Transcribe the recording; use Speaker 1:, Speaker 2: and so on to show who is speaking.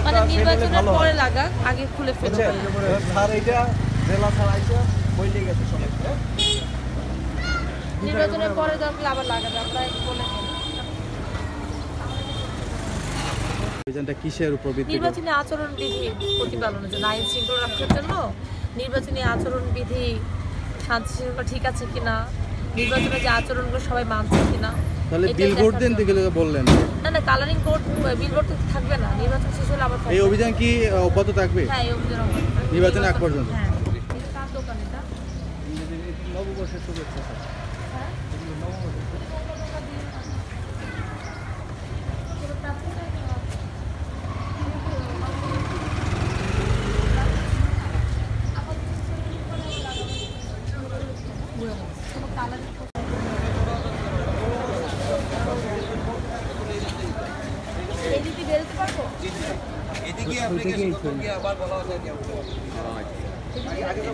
Speaker 1: মানে নির্বাচনের পরে লাগা, আগে খুলে ফেলতে
Speaker 2: স্যার এটা জেলা স্যার আইসা বইলে গেছে সবাই।
Speaker 1: নির্বাচনের পরে দরকার আবার লাগাবে, আমরা বলে
Speaker 2: অভিযানটা কিসের উপর ভিত্তি?
Speaker 1: নির্বাচনী আচরণ বিধি প্রতিপালনের জন্য, আইন শৃঙ্খলা রক্ষার জন্য নির্বাচনী আচরণ বিধি শান্তি শৃঙ্খলা ঠিক আছে কিনা, নির্বাচনের যে আচরণগুলো সবাই মানছে কিনা।
Speaker 2: তাহলে বিলবোর্ড দেন দিকে বললেন
Speaker 1: না না, কালারিং বোর্ড বিলবোর্ড তো থাকবে না, নির্বাচন শেষ হলে আবার
Speaker 2: এই অভিযান কি অব্যাহত থাকবে?
Speaker 1: হ্যাঁ, এই অভিযান অব্যাহত থাকবে
Speaker 2: নির্বাচন আগ পর্যন্ত।
Speaker 1: হ্যাঁ, এটা কার দোকান? এটা
Speaker 2: নববর্ষের শুভেচ্ছা।
Speaker 1: হ্যাঁ, এদিকে বেরোতে পারবো?
Speaker 3: এদিকে অ্যাপ্লিকেশন করতে আবার বলা হচ্ছে
Speaker 1: আচ্ছা,